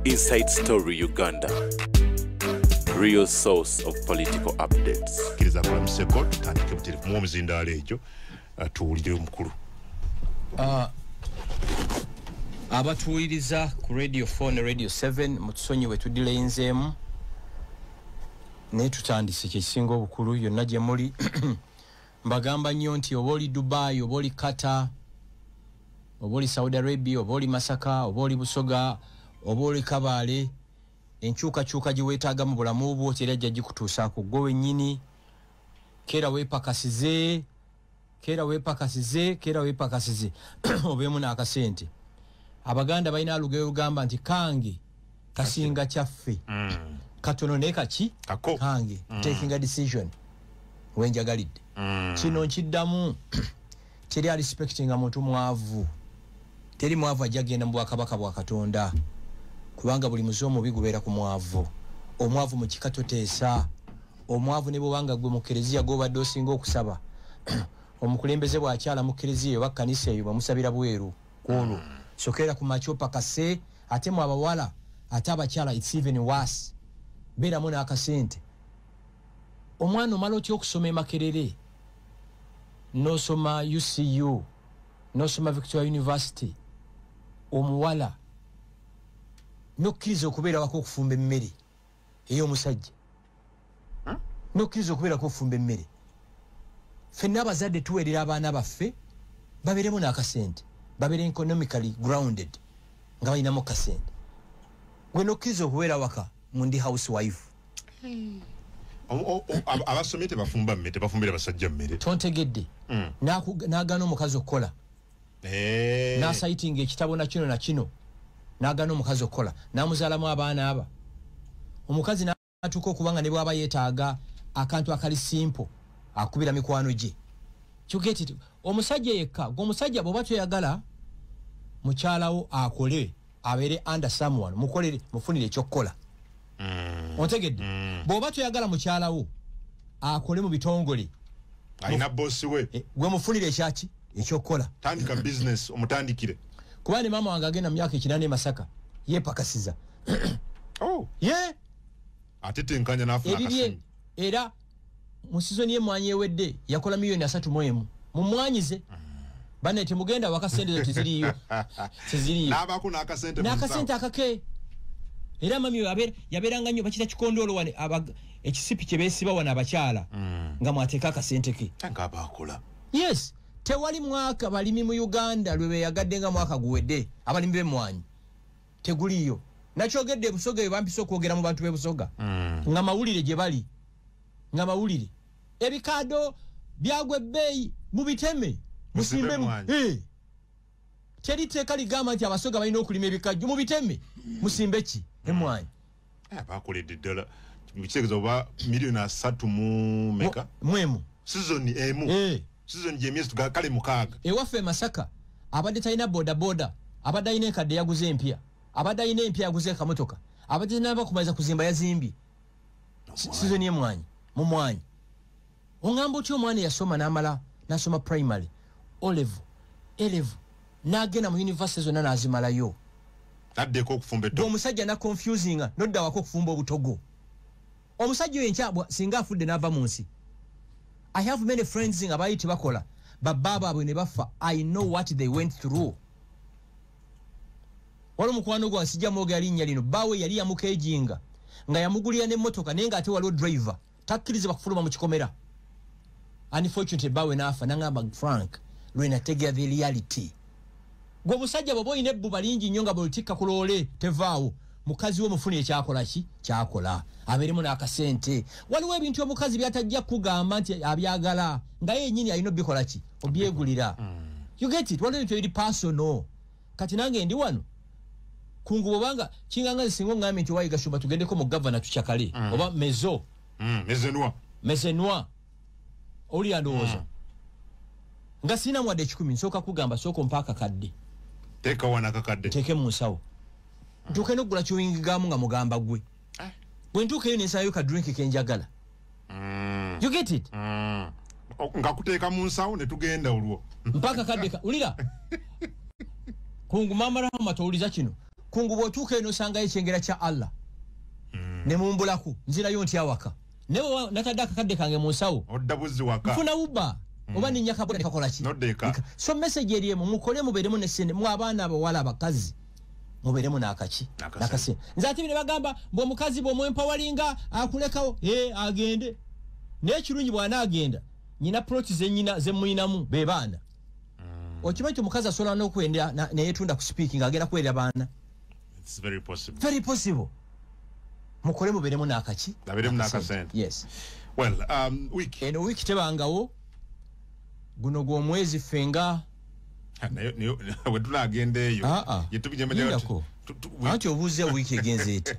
Inside Story Uganda, real source of political updates. Kiriza kwa mseko tutandike mtirifu mwomuzinda alejo tuwulire mukulu. Abatuwuliriza ku Radio 4 ne Radio 7 mutusonyi we tudileyinzeemu ne tutandise kyekisinga obukulu yonna gye muli mbagamba nnyo nti oba oli Dubai, oba oli Qatar, oba oli Saudi Arabia, oba oli Masaka, oba oli Busoga, oba oli Kabale, enkyukakyuka gye weetaaga mu bulamu bwo tera ajja gikutuusaako gwe wennyini. Keera weepakasize obeemu n'akasente. Abaganda balina alugero lugamba nti kange kasinga kyaffe katono ne kaki kange taking a decision wenjagalidde kino nkiddamu teri respectinga muntu mwavu, teri mwavu ajja genda mu bwakabaka bwa Katonda kubanga buli muze omubi gubeera ku mwavu. Omwavu mu kika toteesa, omwavu ne bwanga gwe mu kereziya gobadde osinga okusaba omukulembeze bw'akyala mu kereziya oba kkanisa eyo bamusabira bweru kwolwo sokera ku machopa kase ate mu abawala ate abakyala it's even worse. Beeramu n'akasente. Omwana omala otya okusoma Makerere, n'osoma UCU, n'osoma Victoria University, omuwala n'okkiriza okubeera wako okufumba emmere ey'omusajja, n'okkiriza okubeera wako okufumba emmere. Ffenna abazadde tuweerera abaana baffe babeeremu n'akasente, babeere economically grounded nga balinamu kasente. Gwe n'okkiriza okubeera waka mundi housewife. Abasomye tebafumba mmere, tebafumbira basajja mmere. Tontegedde. N'agaana omukazi okukola. N'asayitinga ekitabo na kino n'agaana omukazi okukola. N'amuzaalamu abaana aba. Omukazi n'atuuka okubanga ne bw'aba yeetaaga akantu akali simple akubira mikwano gye. You get it? Omusajja yekka, g'omusajja bw'oba toyagala mukyalawo akole abeere under someone, mukolere mufunire ekyokukola. Ontegedde? Bw'oba toyagala mukyalawo akole mu bitongole alina bossi we gwe mufunire ekyaki ekyokukola. Tandika business omutandikire. Kuba ne maama wange agenda mu myaka 8 Masaka yeepakasiza. Ate tenkanya n'afuna akasente. Era mu sizoni y'emmwanyi ewedde yakola $3 mumwanyize. Bane temugenda wakasente teziriyo. N'abako n'akasente mu n'akasente akake. Era mami yaberanga nnyo bakita kikondoolo wane ekisipi kye beesiba wana abakyala nga mwateeka akasente ke. Ngaba akola. Yes, tewali mwaka balimi mu Uganda lwe beyagadde nga mwaka guwedde abalimi b'emmwanyi teguliyo. Nakyogedde Busoga bwe bampisa okwogera mu bantu b'e Busoga nga mawulire gye bali, nga mawulire ebikaado byagwe ebbeeyi mubiteme musimbemu. Teri teeka ligamba nti Abasoga balina okulima ebikajjo mubiteme musimbe ki emmwanyi. Bakoledde ddala mukitegeeza oba $3 mu meka mwemu season emu. Season gy'emyezi kale 6. Ewaffe Masaka abadde talina bodaboda, abadde alina enkadde yaguze empya, abadde alina empya yaguze akamotoka, abadde naba kumaliza kuzimba yazimbye season y'emmwanyi mu mwanyi. Ongamba otya omwana yasoma n'amala n'asoma primary, O-level, A-level, n'agenda mu university zonna n'azimalayo. Taddeko okufumba ettogo. Omusajja na confusinga nodda wako okufumba obutogo. Omusajja oyo enkyabwa singa afudde n'ava mu nsi. I have many friends nga baali tebakola babba baabwe ne bafa. I know what they went through. Waliwo mukwano gwa nsijja mwogera linnya lino, baawe yali yamukeejinga nga yamugulira n'emmotoka naye nga ate waliwo driver takkirizibwa kufuluma mu kikomera. Unfortunately baawe n'afa n'angamba Frank lwe nategera the reality. Gwe musajja bw'oba olina ebbuba lingi nnyo nga bw'otikka ku loole tevaawo, mukazi we mufunire kyakola ki? Kyakola. Abeeremu n'akasente. Waliwo ebintu omukazi byatajja kugamba nti abyagala nga yennyini alina obikola ki? Obyegulira. You get it? Waliwo ebintu ebiri personal. Kati nange ndi wano kungu obanga kinganga singo ngambe nti wayiga Shumba tugendeko mu governor tukyakale oba mezo mezenwa oli andowooza nga sina mwadde 10 nsooka kugamba sooka mpaka kadde teka wana kakadde teke mu nsawo ntuuke n'oggula kiwingigamu nga mugamba gwe bwe ntuukeyo nensaayo ka drink kenjagala. You get it? Nga kuteeka mu nsawo ne tugenda olwo mpaka kadde ulira kungu mama Rahama towuliza kino kungu bwotuuka eno osanga ekyengera kya Allah ne mumbulaku nzirayo ntya waka newe natadde akakadde kange mu nsawo oddabuzi waka nfuna ubba oba ninnyaka boda nekakola ki so message eriemu mukole mubeeremu nesente mu abaana abawala abakazi mubeeremu n'akaki nakasente nze ate bine bagamba bw'omukazi bw'omwempawalinga akulekawo agende n'ekirungi bw'anaagenda nyina ploti zenyina zemuyinamu be baana okimanyi nti omukazi asobola n'okwenda neyetunda ku speaking agenda kuwerera baana it's very possible mukole mubeeremu n'akaki abeeremu n'akasente yes well week eno week tebangawo guno gw'omwezi fenga we tunagenda eyo yetubijemedeko anti obuuze wiiki egenze eti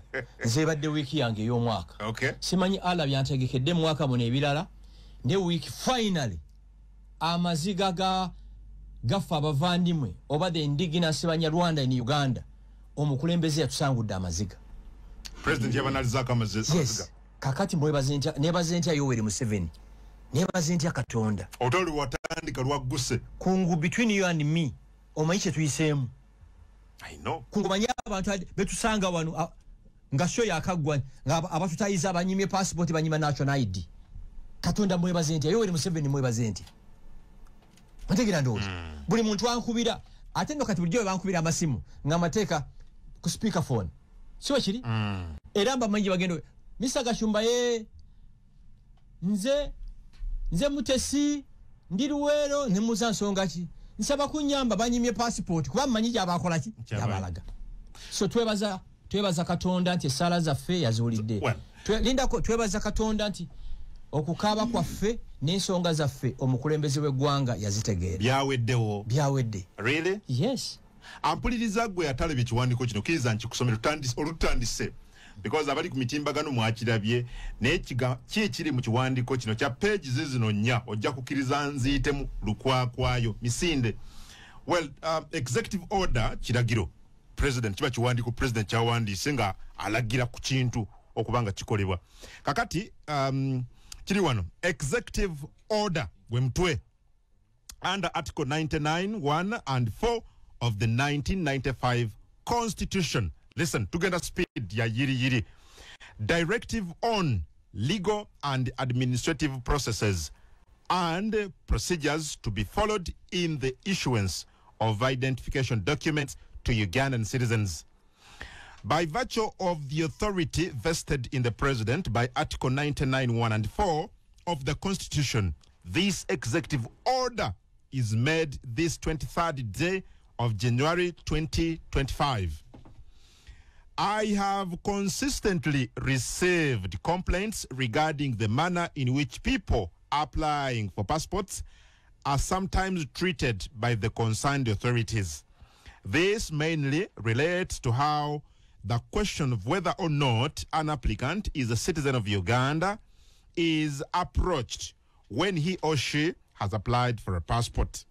nze ebadde wiiki yange ey'omwaka simanyi ala byantegekedde mu mwaka muno ebirala ne wiiki finally amaziga gaffe abavandimwe oba the indigenous Banyarwanda in Uganda omukulembeze yatusangudde amaziga president yabanalizaako amaziga kakati nebaze ntya Yoweri Museveni nebaze ntya Katonda otoli watandika lwagguse kungu between you and me omanyi kye tuyiseemu I know kungu manyi abantu betusanga wano nga show yakaggwa nga abatutayiza abanyimye passport banyima national ID Katonda mwebaze ntya Yoweri Museveni mwebaze ntya Mategera ndoozi buli muntu ankubira ate ndo kati bulijjo bankubira amasimu nga mateeka ku speaker phone siwe kiri era mbamanyi bagendo Mr. Gashumba nze mutesi ndi Luweero ne muza nsonga ki nsaba kunyamba banyimye passport kuba mmanyi gyabakola ki yabalaga so twebaza Katonda nti essala zaffe yazuulidde lindako twebaza Katonda nti okukaaba kwaffe n'ensonga zaffe omukulembeze w'eggwanga yazitegeera byawedde really yes ampuliriza gwe atalebye ekiwandiiko kino kiriza nkikusomera olutandise because abali ku mitimbagano mwakirabye naye kiri mu kiwandiiko kino kya page zino nnya ojja kukkiriza nziyitemu lukwakwayo misinde well executive order kiragiro president kiba kiwandiiko president kyawandiise nga alagira ku kintu okubanga kikolebwa kakati kiri wano executive order gwe mutwe under article 99 1 and 4 of the 1995 constitution. Listen, tugenda speed ya yiri directive on legal and administrative processes and procedures to be followed in the issuance of identification documents to Ugandan citizens. By virtue of the authority vested in the president by Article 99 1 and 4 of the Constitution, this executive order is made this 23rd day of January 2025. I have consistently received complaints regarding the manner in which people applying for passports are sometimes treated by the concerned authorities. This mainly relates to how the question of whether or not an applicant is a citizen of Uganda is approached when he or she has applied for a passport.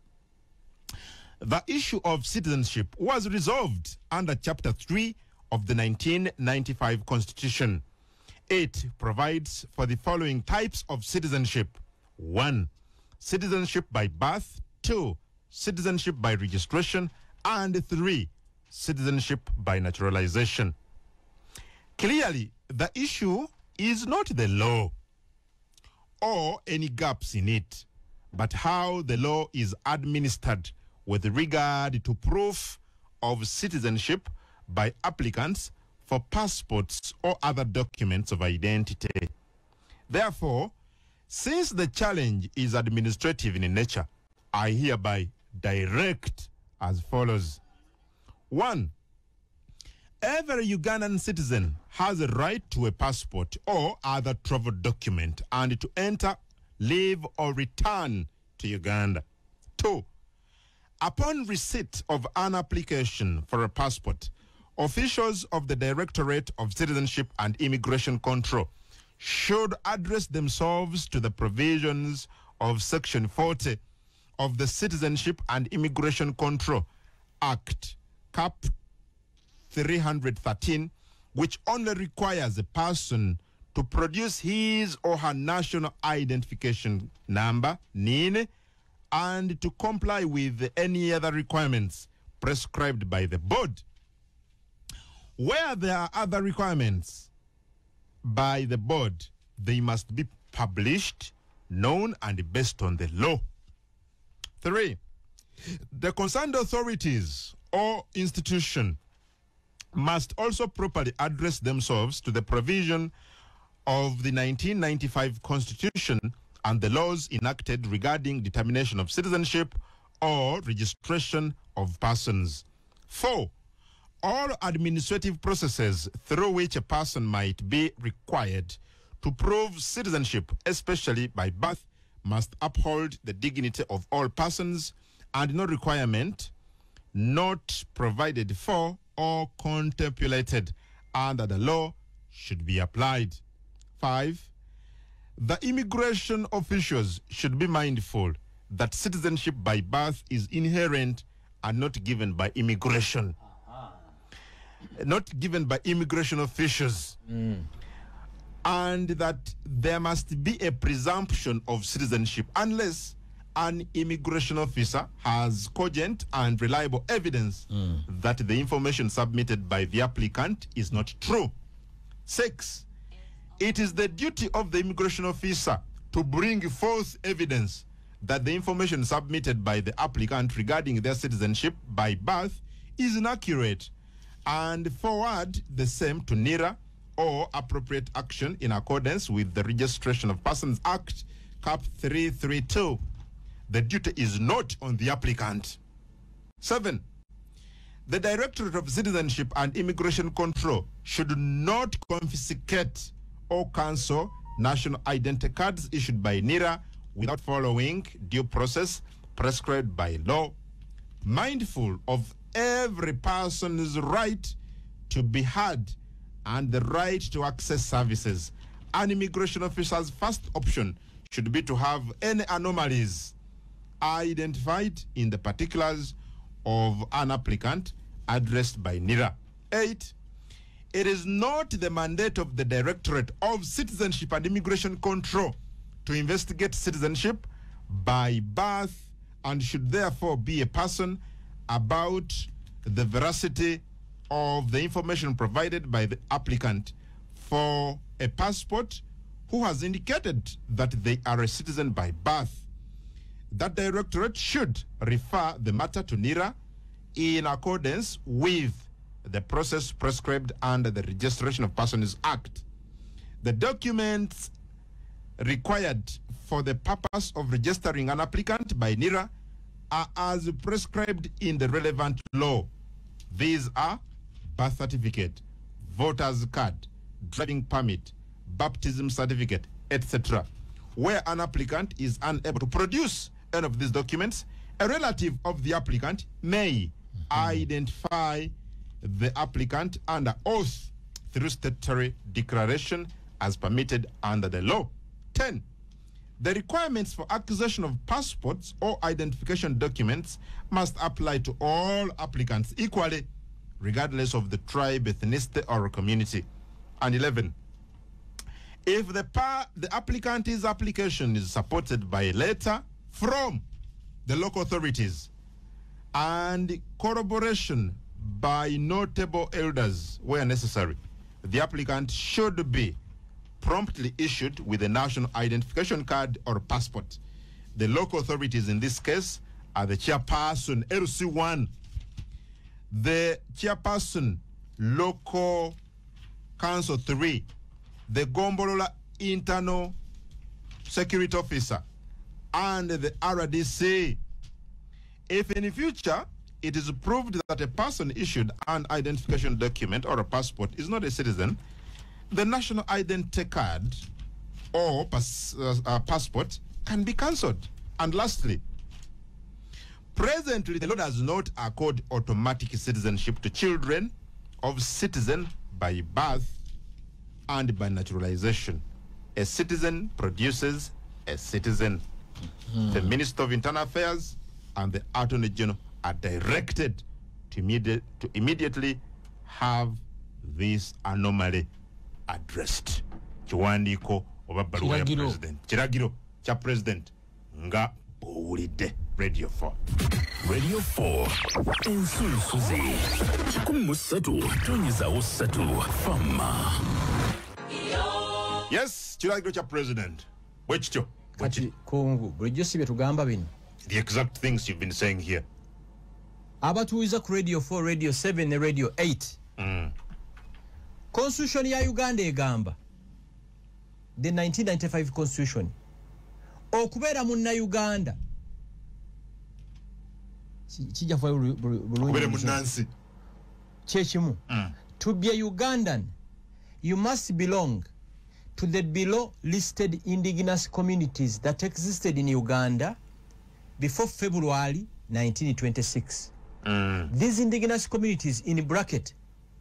The issue of citizenship was resolved under Chapter 3 of the 1995 Constitution. It provides for the following types of citizenship. 1. Citizenship by birth. 2. Citizenship by registration. And 3. Citizenship by naturalization. Clearly, the issue is not the law or any gaps in it, but how the law is administered with regard to proof of citizenship by applicants for passports or other documents of identity. Therefore, since the challenge is administrative in nature, I hereby direct as follows. 1. Every Ugandan citizen has a right to a passport or other travel document and to enter, live, or return to Uganda. 2. Upon receipt of an application for a passport, officials of the Directorate of Citizenship and Immigration Control should address themselves to the provisions of Section 40 of the Citizenship and Immigration Control Act, Cap 313, which only requires a person to produce his or her national identification number, NIN, and to comply with any other requirements prescribed by the board. Where there are other requirements by the board, they must be published, known, and based on the law. 3. The concerned authorities or institution must also properly address themselves to the provision of the 1995 Constitution and the laws enacted regarding determination of citizenship or registration of persons. 4. All administrative processes through which a person might be required to prove citizenship, especially by birth, must uphold the dignity of all persons, and no requirement not provided for or contemplated under the law should be applied. 5. The immigration officials should be mindful that citizenship by birth is inherent and not given by immigration. Not given by immigration officials. And that there must be a presumption of citizenship unless an immigration officer has cogent and reliable evidence that the information submitted by the applicant is not true. 6. It is the duty of the immigration officer to bring forth evidence that the information submitted by the applicant regarding their citizenship by birth is inaccurate, and forward the same to NIRA or appropriate action in accordance with the Registration of Persons Act, Cap 332. The duty is not on the applicant. 7. The Directorate of Citizenship and Immigration Control should not confiscate or cancel national identity cards issued by NIRA without following due process prescribed by law, mindful of every person's right to be heard and the right to access services. An immigration officer's first option should be to have any anomalies identified in the particulars of an applicant addressed by NIRA. 8. It is not the mandate of the Directorate of Citizenship and Immigration Control to investigate citizenship by birth and should therefore be a person about the veracity of the information provided by the applicant for a passport who has indicated that they are a citizen by birth. That Directorate should refer the matter to NIRA in accordance with the process prescribed under the Registration of Persons Act. The documents required for the purpose of registering an applicant by NIRA are as prescribed in the relevant law. These are birth certificate, voter's card, driving permit, baptism certificate, etc. Where an applicant is unable to produce any of these documents, a relative of the applicant may identify the applicant under oath through statutory declaration as permitted under the law. 10. The requirements for acquisition of passports or identification documents must apply to all applicants equally, regardless of the tribe, ethnicity, or community. And 11. If the applicant's application is supported by a letter from the local authorities and corroboration by notable elders where necessary, the applicant should be promptly issued with a national identification card or passport. The local authorities in this case are the chairperson, LC1, the chairperson, local council 3, the Gombolola internal security officer, and the RDC. If in the future it is proved that a person issued an identification document or a passport is not a citizen, the national identity card or passport can be cancelled. And lastly, presently the law does not accord automatic citizenship to children of citizen by birth and by naturalization. A citizen produces a citizen. The Minister of Internal Affairs and the Attorney General are directed to immediately have this anomaly addressed. Kiwandiko oba baluwa ya president. Kiragiro cha president nga bowulidde. Radio 4. Radio 4. Ensusuzi. Kumusatu. Tuniza usatu. Fama. Yes, kiragiro kya president. Wekityo. Kati Kongo, bulijjo sibe tugamba bino. The exact things you've been saying here. Abatuiza ku Radio 4, Radio 7 ne Radio 8. Constitution ya Uganda egamba. The 1995 Constitution. Okubeera munna Uganda. Kijja fa bulungi. Okubeera munnansi. Kyekimu. To be a Ugandan, you must belong to the below listed indigenous communities that existed in Uganda before February 1926. These indigenous communities, in bracket,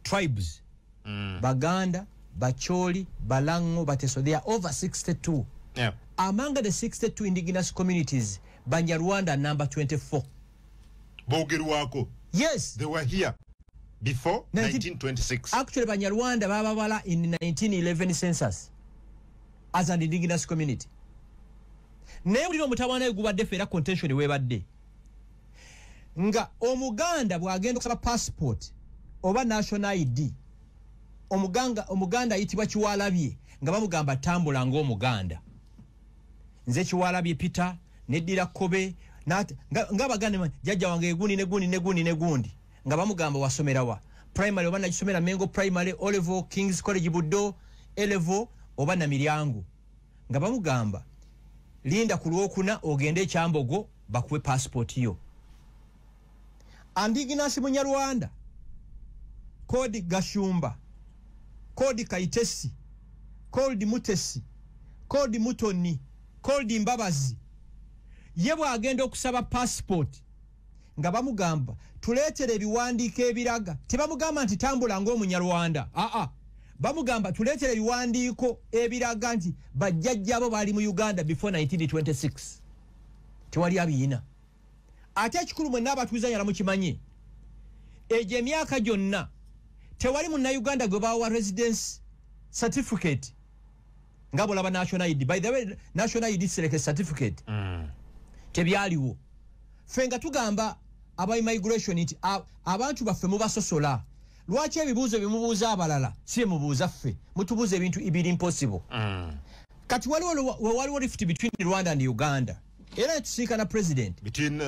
tribes, Baganda, Bacholi, Balango, Bateso, they are over 62. Yeah. Among the 62 indigenous communities, Banyarwanda number 24. Bogerwako. Yes. They were here before 1926. Actually, Banyarwanda bababala in 1911 census as an indigenous community. Naye ulino mutawana gubadde fera contention webadde. Nga omuganda bwagenda okusaba passport oba national ID. Omuganda yitibwa Kiwalabye nga bamugamba tambula ng'omuganda. Nze Kiwalabye Peter neddira Kobe nga baganda jjajja wange egundi nga bamugamba wasomerawa primary oba nakisomera Mengo primary O level King's College Buddo A level oba na Miryango nga bamugamba linda ku Lwokuna ogende e Kyambogo bakuwe passport yo. Indigenous Munyarwanda Kodi Gashumba, Kodi Kaitesi, Kodi Mutesi, Kodi Mutoni, Kodi Mbabazi yebwa agenda okusaba passport nga bamugamba tuleetere ebiwandiiko ebiraga tebamugamba nti tambula ng'Omunyarwanda bamugamba tuleetere ebiwandiiko ebiraga nti bajjajjabo baali mu Uganda before 1926 tewali abiyina ate ekikulu mwenna abatuuza nyala mukimanye egyo emyaka gyonna tewali Munnayuganda gwe bawa residence certificate nga bwolaba national ID. By the way, national ID select certificate tebyaliwo. Ffe nga tugamba aba immigration nti abantu baffe mubasosola. Lwaki ebibuuzo bimubuuza abalala si mubuuza ffe mutubuuza ebintu ibiri impossible. Kati waliwo rift between Rwanda and Uganda. Era tusinkana president between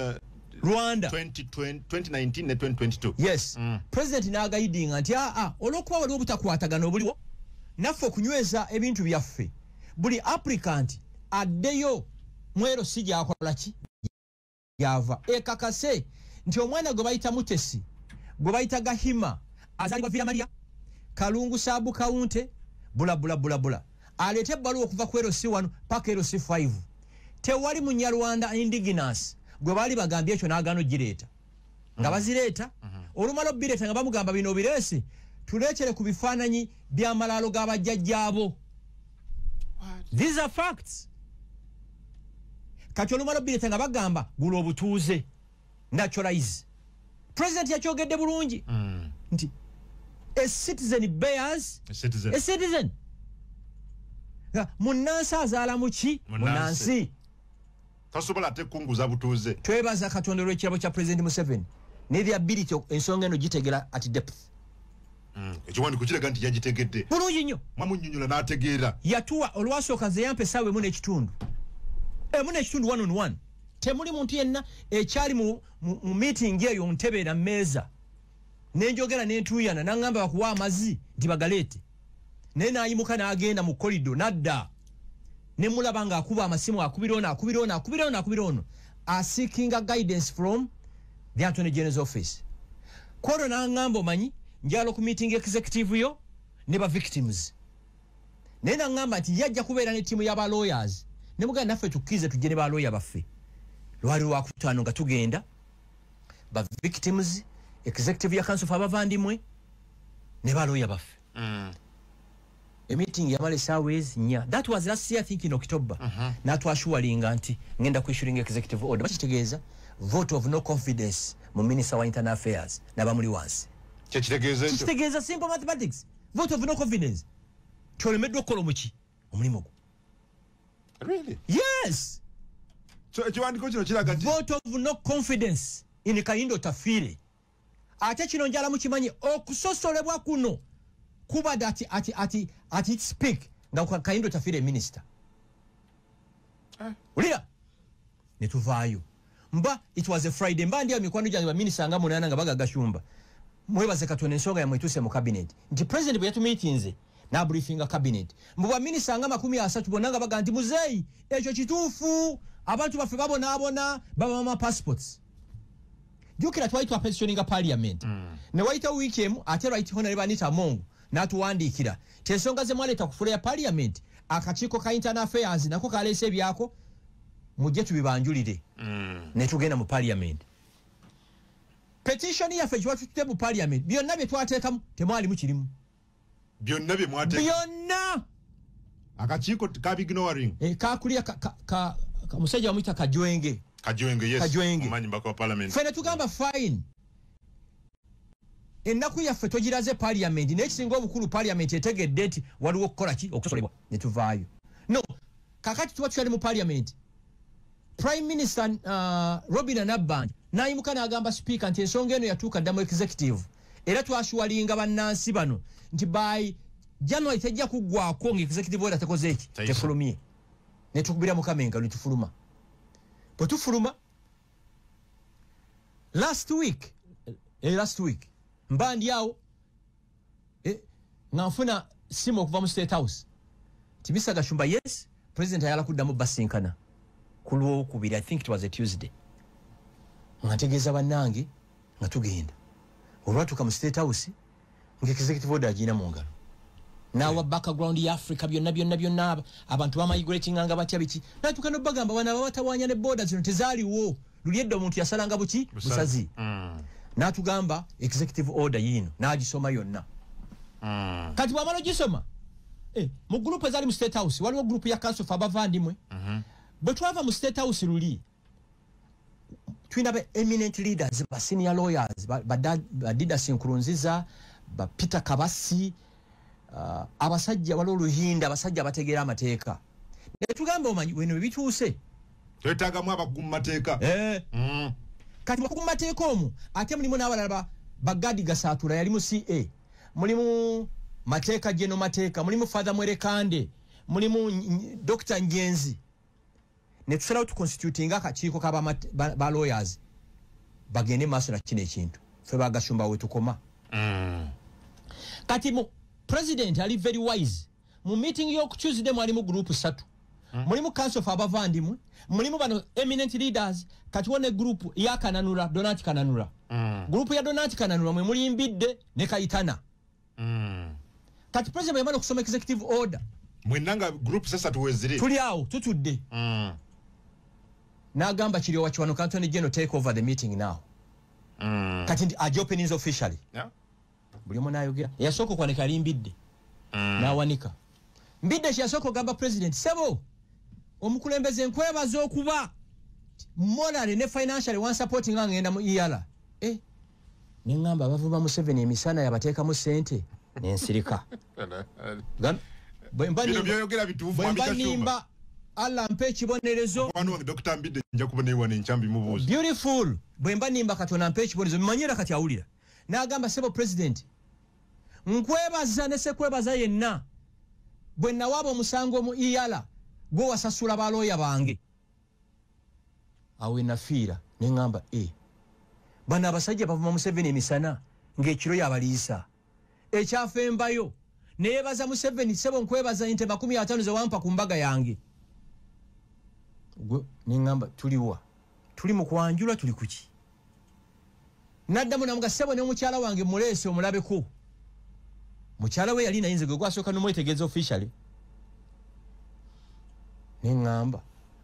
Rwanda 2019 ne 2022. Yes. President n'agayidinga nti olw'okuba waliwo obutakwatagana obuliwo naffe okunyweza ebintu byaffe buli applicant addeyo mwero si gyakola ki yava ekakase nti omwana gwe bayita Mutesi gwe bayita Gahima azalibwa Villa Maria Kalungu Sabu Kaunte bula alete ebbaluwa okuva ku LC1 paka LC5 tewali Munyarwanda indigenous gwe bali bagambye ekyo n'agaano gireeta nga bazireeta olumala obireeta nga bamugamba bino bireese tuleekere ku bifaananyi by'amalaalo g'abajjajjaabo. These are facts. Kati olumala obireeta nga bagamba gula obutuuze naturalize. President yakyogedde bulungi nti a citizen bears a citizen. Munnansi azaala muki munnansi. Tasobola ate kunguza butuuze. Twebaza Katonda olw'ekirabo kya President Museveni ne the ability ensonga eno gitegera at depth. Ekiwandiiko kiraga nti yagitegedde bulungi nnyo mamunnyonnyola n'ategeera. Yatuwa olwasooka nze yampa essaawa emu n'ekitundu 1-on-1 temuli muntu yenna ekyali mu meeting eyo ntebeera mmeeza nenjogera nentuuyana n'angamba bakuwa amazzi nti bagaleete naye n'ayimuka n'agenda mu kolido n'adda ne mulaba ng'akuba amasimu akubira ono seeking guidance from the Attorney General's office. Kwolwo n'angamba omanyi njala ku meeting executive yo ne ba victims naye n'angamba nti yajja kubeera ne ttiimu y'aba lawyers ne muganda naffe tukkize tujje ne ba lawyer baffe lwali lwakutaano nga tugenda ba victims executive ya council abavandimwe ne ba lawyer baffe a meeting yamala essaawa ezinnya. That was last year I think in October. Natwashuwalinga nti ngenda kwissuing executive order bakitegeeza vote of no confidence mu minister wa internal affairs n'abamuli wansi. Kitegeeza simple mathematics. Vote of no confidence. Kyolemeddwa okukola omuki omulimu gwo. Really? Yes. So ekiwandiko kino kiraga nti vote of no confidence in Kayindo Tafire. Ate kino njala mukimanyi okusosolebwa kuno kuba ati it speak nga Kayindo Tafire minister. Ulira netuvaayo mba it was a Friday mba ndio mikwano gyange ba minister nga munana nga bagagashumba mwebaze katone ensonga ya mwetuse mu cabinet nti president bwe yatu meetings na briefing cabinet mbuba minister nga 30 bonanga baga nti muzeyi ekyo kituufu abantu bafe babona baba mama passports jukira twaitwa pensioning parliament ne waita weekend ate right honorable Anita Mongo natuwandikira tensonga ze mwaleta kufula ya parliament akachiko ka internal affairs nako kalese byako mujje tubibanjulire ne tugenda mu parliament petition ya fejwa tutute mu parliament byonna bye twateekamu temwali mukirimu byonna bye mwateeka byonna akachiko kabignoring kakulia ka musajja wamwita Kajwenge yes omanyi mbaka wa parliament fene tugamba fine ennaku yaffe togiraze parliament n'ekisinga obukulu parliament etegedde nti waliwo okukola ki okusosolebwa ne tuvaayo no kakati tuba tukyali mu parliament prime minister Robin Nabbanja nayimuka n'agamba speaker nti ensonga eno yatuuka dda mu executive era twashuwalinga bannansi bano nti by January tejja kuggwako nga executive order tekoze eki tefulumye ne tukubira mu Kamenga ne tufuluma bwe tufuluma last week mbandi yao nganfuna simu okuva mu State House Tibisa Gashumba yes president ayala kuddamu basinkana kulwo kubiri I think it was a Tuesday ngategeza bannange nga tugenda olwatuka mu State House nga executive order agina mu ngalo nawa background ya Africa byonna abantu bamayigrating nga batya biki natuka no bagamba bana batawanya ne borders zino tezaaliwo lulyeddo omuntu yasalanga buki busazi natugamba executive order yino nagisoma yonna kati bwamalo gisoma mu group ezali mu State House waliwo group ya council for abavandimwe bwe twava mu State House luli twina ba eminent leaders ba senior lawyers ba Didas Nkurunziza ba Peter Kabasi abasajja waliwo Luhinda abasajja bategeera amateeka ne tugamba omanyi weno bituuse twetagamu abakumateeka kati bakumateeka omu ate mulimu n'abalala bagadi Gasatura yali mu CA mulimu mateeka jeno mateeka mulimu Father Mwerekande mulimu Dr. Njenzi ne tusalawo tuconstituting akakiiko kaba ba lawyers bagende maaso na kino ekintu fe bagashumba we tukoma kati mu president ali very wise mu meeting yo Tuesday mwali mu group 3 mulimu council for abavandimwe mulimu bano eminent leaders kati wone group ya Kananura Donat Kananura group ya Donat Kananura mwe mulimbidde ne Kayitana kati president yamano kusoma executive order mwenanga group sasa tuwezire tuli awo tutudde nagamba kiri wa Kiwanuka Anthony General take over the meeting now kati a openings officially buli mwana ayogera yasoko kwaneka alimbidde nawanika mbidde yasoko gamba president sebo omukulembeze nkwebaza okuba morally ne financially one supporting ngenda mu ER nengamba bavuma mu 7 emisana yabateeka mu sente nensirika bino byogera bituufu ambikashumba alla mpe kibonerezo wanu Dr. Mbidde nja kubonewa n'enchambi mubuzi beautiful bwemba nimba katona mpe kibonerezo mmanyira kati awulira nagamba sebo president nkwebaza ne sekwebaza yenna bwe nawabo musango mu ER gwo wasasula baloya bange awe nafiira nengamba bana abasajja bavuma mu 7 emisana ng'ekiro yabaliisa ekyafembayo neyebaza mu 7 sebo nkwebaza ente 50 ze wampa ku mbaga yange gwe nengamba tuliwa tuli mu kwanjula tuli kuki naddamu namuga sebo ne mukyala wange mulese omulabeko mukyala we yali nayinze gwe gwasooka n'omwetegeeza officially nengamba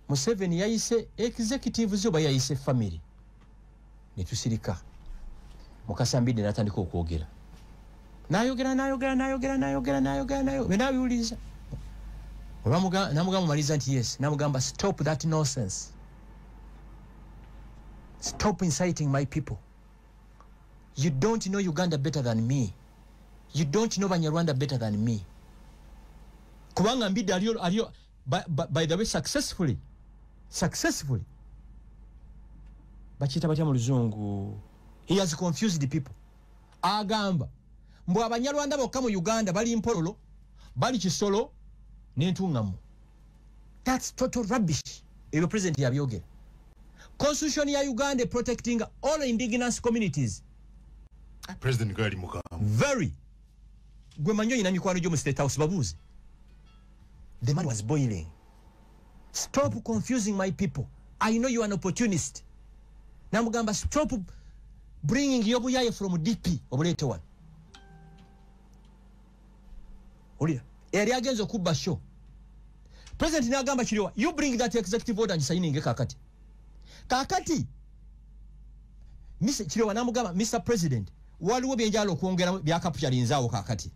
mu 7 yayise executive zo bayayise family ne tusirika mukasambide natandika okwogera nayogera benabiwuliza namugamba mumaliza nti yes namugamba stop that nonsense stop inciting my people you don't know Uganda better than me you don't know Banyarwanda better than me kubanga mbidde aliyo by the way successfully bachita batya mu luzungu, he has confused the people. Agamba mbu abanyarwanda bokka mu Uganda bali mpololo, bali kisolo n'entungamu. That's total rubbish. Ebyo president yabyogera. Constitution ya Uganda protecting all indigenous communities. President Gali Mukam. Very. Gwe manyo ina mikwano gyo mu State House babuze. The man was boiling. Stop confusing my people. I know you are an opportunist. Namugamba stop bringing yobuyaye from DP obulete one. Olira. Eri agenzo kubba show. President nagamba kiriwa, you bring that executive order and signing kakati. Kakati. Mr. Kiriwa namugamba Mr. President, waliwo byenjalo kuongera byakapyalinzaawo kakati.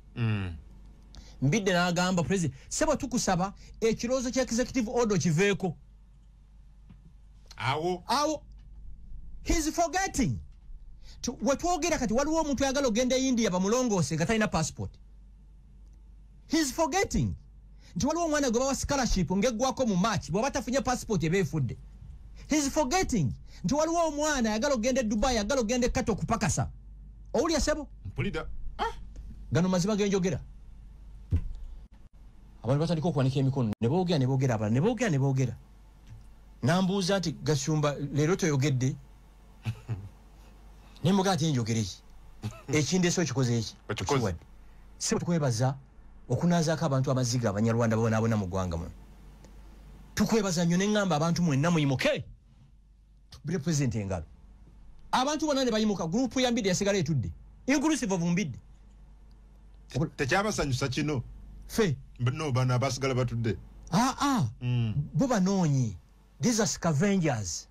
Mbidde nagamba president, seba tukusaba ekirozo kya executive order kiveeko. Awo. He's forgetting. Wetwogera kati waliwo omuntu yagala ogenda India bamulongoose nga talina passport. He's forgetting. Nti waliwo omwana gwe bawa scholarship ngeggwako mu March bw'aba tafunye passport ebeefudde. He's forgetting. Nti waliwo omwana yagala ogenda Dubai yagala ogenda Kato kupakasa. Owulya sebo? Mpulida. Gano mazima genjogera. Abantu batandika okwanika emikono ne boogera abala ne boogera. Nambuuza nti Gashumba leero toyogedde. Nemuga ati njogere ki? Ekindeso kikoze eki? Okiwadde. Sebo tukwebaza okunazaako abantu amaziga abanyarwanda bonaabona mu ggwanga muno. Tukwebaza nnyo ne ngamba abantu mwenna muyimuke. Tukubire president engalo. Abantu bonna ne bayimuka, grupu ya Mbidde yasigala etudde. Inclusive of Mbidde. Tekyabasanyusa kino. Fe. No, bana abasigala batudde. Bo banoonyi. These are scavengers.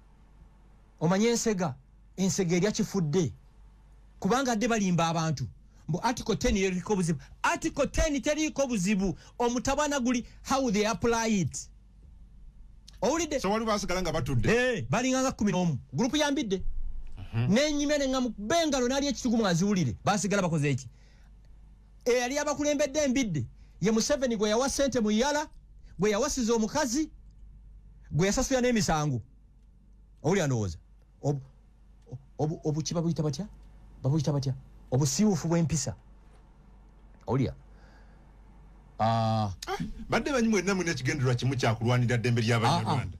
Omanye ensega erya kifudde. Kubanga adde balimba abantu. Mbu article 10 yeriko buzibu. Article 10 teriko buzibu. Omutabana guli how they apply it. Owulidde? So wali basigala nga batudde. Balinganga 11. Grupu ya Mbidde. Nenyimene nga mubengalo nali ekitugu mwaziwulire. Basigala bakoze eki. Yali abakulembedde Mbidde. Ye Museveni gwe yawa sente mu Yala, gwe yawasiza omukazi, gwe yasasula n'emisango. Owulya ndowooza. Obukiba buyita batya? Babuyita batya? Obusiiwuufu bw'empisa. Owulya. Badde banyi mwenna mwina ekigendererwa kimu kyakulwanira ddembe ly'Abanyarwanda.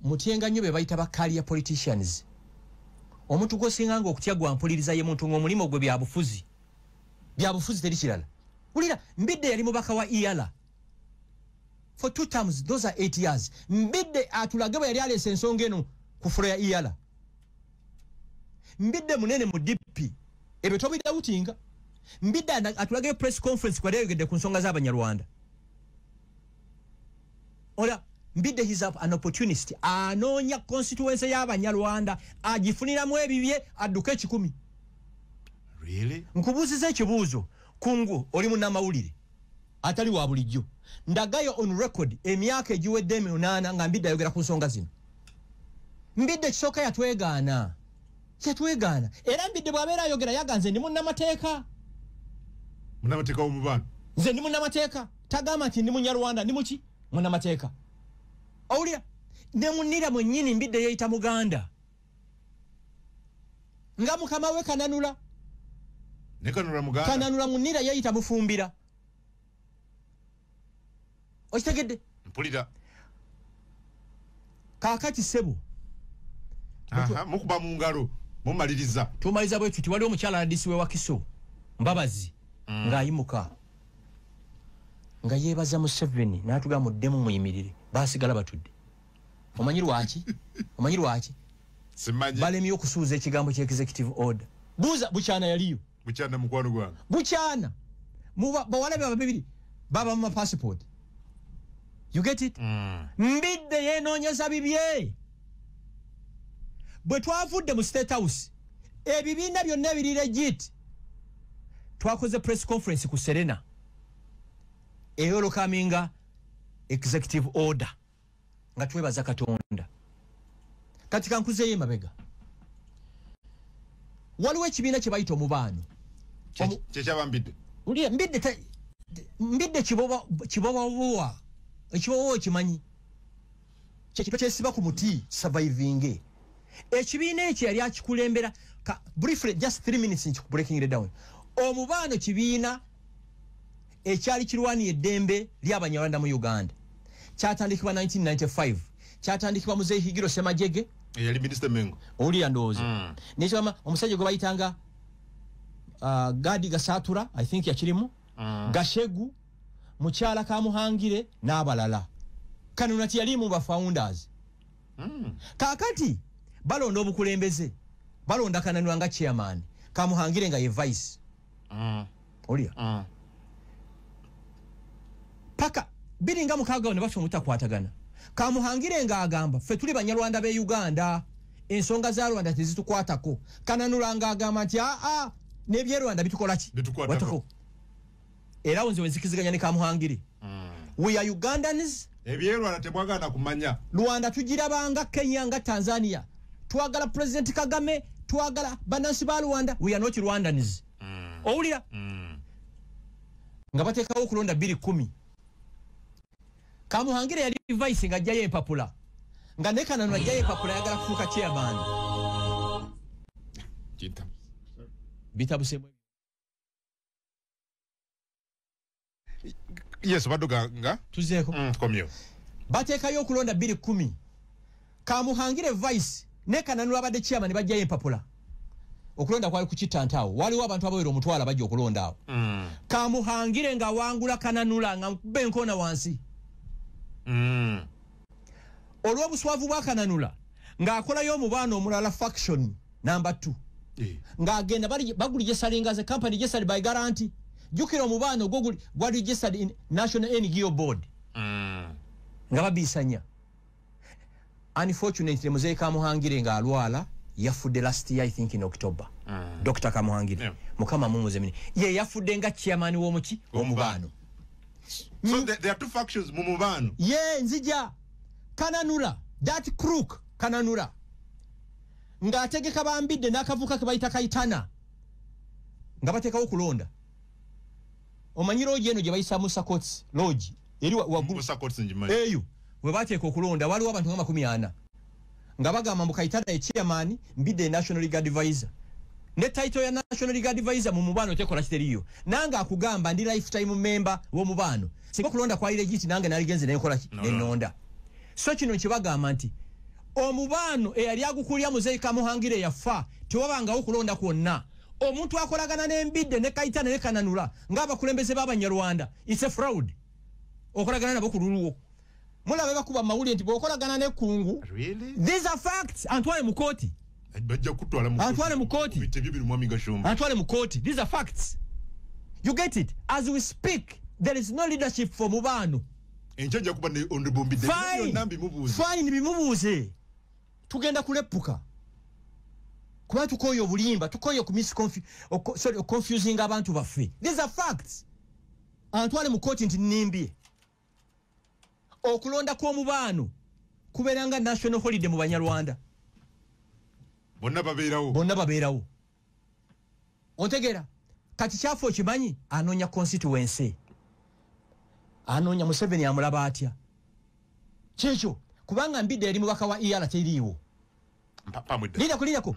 Mutyenga nnyo be bayita bakaaliya politicians. Omuntu gw'osinganga okutya gwampuliriza ye muntu ng'omulimu gwe byabufuzi. Byabufuzi teri kirala. Ulira, Mbidde yali mubaka wa Iyala. For 2 terms, those are 8 years. Mbidde atulage bwe yali alesa ensonga eno ku furo ya Iyala. Mbidde munene mu DP. Ebyo tobidawutinga. Mbidde atulage press conference kwa yayogedde ku nsonga z'Abanyarwanda. Ola, Mbidde he's an opportunist. Anoonya constituency y'Abanyarwanda agifuniramu ebibye adduke 10. Really? Nkubuuziza ekibuuzo. Kungu oli munnamawulire atali wa bulijjo ndagayo on record emyaka egiwedde 8 nga Mbidde ayogera ku nsonga zino. Mbidde kisooka yatwegaana era Mbidde bw'abeera ayogera yaganze ndi munnamateeka w'omubano. Nze ndi munnamateeka tagamba nti ndi munyarwanda ndi muki munnamateeka. Owulira ne munnira mwennyini Mbidde yeeyita Muganda nga mukama we Kananula. Nekanula Muganda. Kananula munira yayita Mufumbira. Okitegedde? Mpulira. Kaakati sebo. Mukuba mu ngalo. Mumaliriza. Tumaliza bwe tuti wali omukyala adisiwe Wakiso. Mbabazi. Ng'ayimuka. Nga yeebaza Museveni n'atugamba muddemu muyimirire. Baasigala batudde. Omanyi lwaki? Simanyi. Balemye okusuuza ekigambo ky'executive order. Buuza bukyana yaliyo. Bukyana mukwano gwange. Bukyana. Bawala babiri baba mu passport. You get it? Mbidde yeenoonyeza bibye. Bwe twavudde mu State House, ebibiina byonna ebiri legit. Twakoze press conference ku Serena. Ey'olukaminga executive order. Nga twebaza Katonda. Kati kankuzeeyo emabega. Waliwo ekibiina kye bayita Omubaano. Kyekyaba Mbidde. Ulya Mbidde kibobabowa. Ekibobabowa kimanyi. Kyekito kyesiba ku muti surviving. ekibiina ekyo yali akikulembera briefly just 3 minutes into breaking it down omubano kibiina ekyali kirwaniye eddembe ly'abanyarwanda mu Uganda kyatandikibwa 1995 kyatandikibwa Mzee Higiro Semajege yali minister Mengo oli yandoze n'ekibama omusajja gwe bayitanga Gadi Gasatura I think yakirimu Gashegu mukyala Kamuhangire n'abalala Kanunati yali mu ba founders kakati balonda obukulembeze balonda Kananula nga chairman Kamuhangire nga ye vice oliya paka biringa mukaga ne bacho mutakwatagana Kamuhangire nga agamba ffe tuli banyarwanda be Uganda ensonga za Rwanda tezitukwatako Kananula nga agamba nti nebye Rwanda bitukola ki bitukwatako era onze wenzikiziganya ne Kamuhangire we are Ugandans ebye Rwanda tebwagana kumanya Rwanda tugirabanga Kenya nga Tanzania twagala President Kagame twagala banansi ba Rwanda we are not Rwandans owulira nga batekawo okulonda 2010 Kamuhangire yali vice nga ajjayo empapula nga ne Kananula ajjayo empapula yagala kufuuka chairman bitabusemu yes baduga nga tuzeeko komyo batekayo okulonda 2010 Kamuhangire vice ne Kananula abadde chairman bajjayo empapula okulonda kwali ku Kitantaawo waliwo abantu abawera omutwala bajja okulonda awo Kamuhangire nga wangula Kananula nga benkona wansi olw'obuswavu bwa Kananula ng'akolayo omubano omulala faction number 2 ng'agenda baguli registered as company registered by guarantee jukira omubano gwa registered in National NGO Board nga babisanya unfortunately Mzee Kamuhangire nga alwala yafudde last year I think in October Dr. Kamuhangire mukama mumuzemini ye yafudde nga chairman w'omuki omubano so there are two factions mu mubano ye nzija Kananula that crook Kananula nga ategeka bambidde n'akavuka ke bayita Kaitana nga batekawo kulonda omanyi lodge eno gye bayisa Musa Courts lodge eri waggulu Musa Courts njimani eyo we bateeka okulonda waliwo abantu nga 40 nga bagamba mu Kaitana chairman mbidde National Legal Advisor ne title ya National Legal Advisor mu mubano tekola kiteriyo nanga akugamba ndi lifetime member wo mubano singa kulonda kwa legit nange naligenze nekola nenonda so kino kibagamba nti omubano eyali agukulya Mzee Kamuhangire yafa tewabanga okulonda kwonna omuntu akolagana n'embidde ne Kaitana ne Kananula ng'abakulembeze b'Abanyarwanda it's a fraud okolagana nabo kululuwo mulabe bakuba mawuli nti bokolagana ne kungu really these are facts Antoine Mukoti bajja kutwala mu Antoine Mukoti bitebyo biri mwami gashomba Antoine Mukoti these are facts you get it as we speak there is no leadership for mubano enjanja kuba ne honorable mbidde nambi mubuze fine bimubuze tugenda kulepuka kuba tukoyo obulimba tukoyo ku confusing abantu baffe these are facts Antoine Mukoti nti nimbye okulonda kw'omubano kubeeranga national holiday mu Banyarwanda bonna babeerawo ontegeera kati kyafu okimanyi anoonya constituency anoonya Museveni amulaba atya kyekyo kubanga mbidde eri mubaka wa ER teriiwo lindako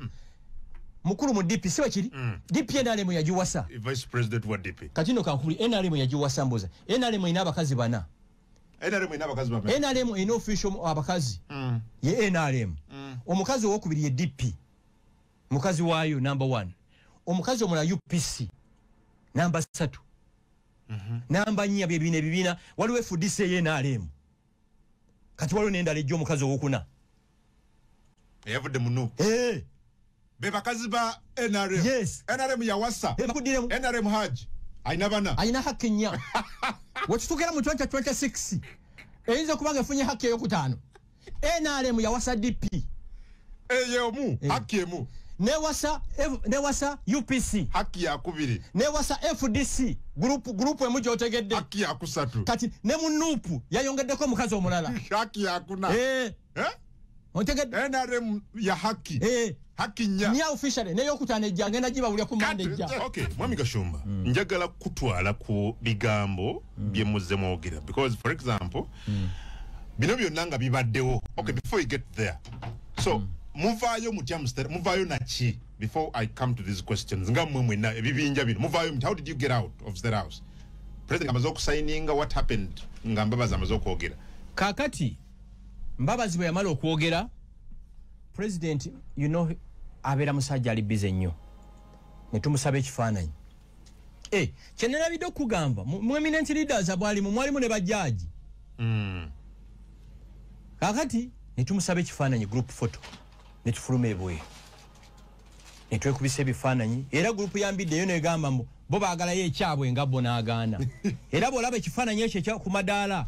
mukulu mu DP siwe kiri DP NRM yagiwasa vice president wa DP kati no kankuli NRM yagiwasa mboza NRM ina abakazi bana NRM ina official abakazi ye NRM omukazi owokubiri ye DP mukazi waayo number 1 omukazi omula UPC number 3 namba 4 bibina waliwo FDC ye NRM kati waliwo nendala ejjo omukazi owokuna yavudde munu be bakazi ba NRM yes NRM yawasa NRM Haji aina haki nnya wetutukira mu 2026 eyinza kubanga efunye haki eyokutaano NRM yawasa DP eyomu haki emu newasa UPC haki ya kubiri newasa FDC group emu gyotegedde haki ya kusatu kati ne mu nuupu yayongeddeko omukazi omulala haki ya kuna ontegedde NRM ya haki haki nya officially neyokutaano ejja ngenda gibawulya ku mande ejja okay mwami Gashumba njagala kutwala ku bigambo bye muzze mwogera because for example bino byonna nga bibaddewo okay before you get there so muvayo mutya muvayo nachi before I come to these questions nga mmwe na ebibinja bino muvayo how did you get out of State House? President amazo signing what happened nga Mbabazi amazo kwogera kakati Mbabazi bwe yamala okwogera President you know abera musajja ali busy nnyo ne tumusabe ekifaananyi kyenera bidde okugamba mu eminent leaders abwalimu mwalimu ne bajjaji kakati ne tumusabe ekifaananyi group photo ne tufuluma ebwe ne twekubisa ebifaananyi era group yambiddeyo negamba mbu bo baagalayo ekyabwe nga bo n'agaana era bw'olaba ekifaananyi ekyo ku madaala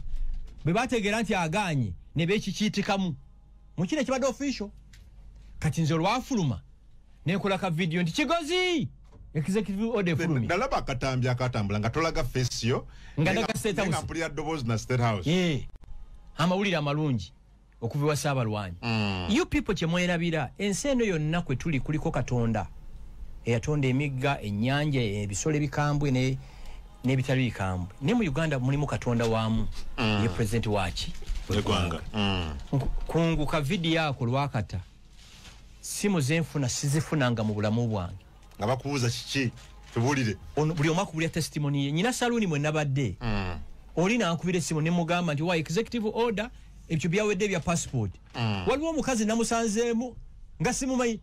bwe bategeera nti agaanye ne beekikiitikamu mu kino ekibadde official kati nze olwafuluma nekola ka video nti kigozi executive order fulumi nalaba akatambula nga tolaga face yo nga daga State House nga mpulira ddoboozi na State House amawulire amalungi okuviwa Saabalwanyi you people kyemwerabira ensi eno yonna kwe tuli kuliko Katonda eyatonda emigga ennyanja ebisolo ebikambwe n'ebitali bikambwe ne mu Uganda mulimu Katonda waamu ye president waki eggwanga kunguka video yako lwakata simu zenfuna sizifunanga mu bulamu bwange nga bakubuuza kiki tubulire buli omu akubulira testimony ye nyina saluni mwe nabadde oli nankubira essimu ne mugamba nti wa executive order ebyo byawedde bya passport waliwo omukazi namusanzeemu nga simumanyi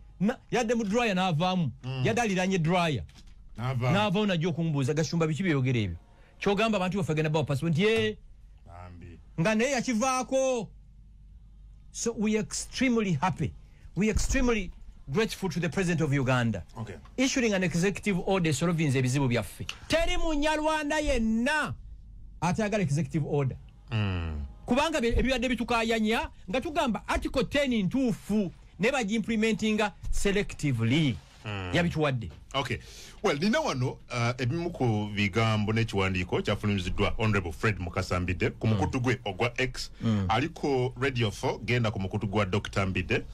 yadde mu dryer n'avaamu yadde aliranye dryer n'avaamu najja okumbuuza gashumba biki byeyogera ebyo kyogamba abantu baffe agenda bawa passport ye nga naye yakivaako. So we are extremely happy, we are extremely grateful to the President of Uganda issuing an executive order solving ebizibu byaffe. Teri munyalwanda yenna atagala executive order kubanga ebibadde bitukayanya nga tugamba article 10 ntuufu ne bagimplementinga selectively yabituwadde. Okay, well nina wano ebimu ku bigambo n'ekiwandiiko kyafulumiziddwa Honorable Fred Mukasa Mbidde ku mukutu gwe ogwa X aliko Radio 4 genda ku mukutu gwa Dr. Mbidde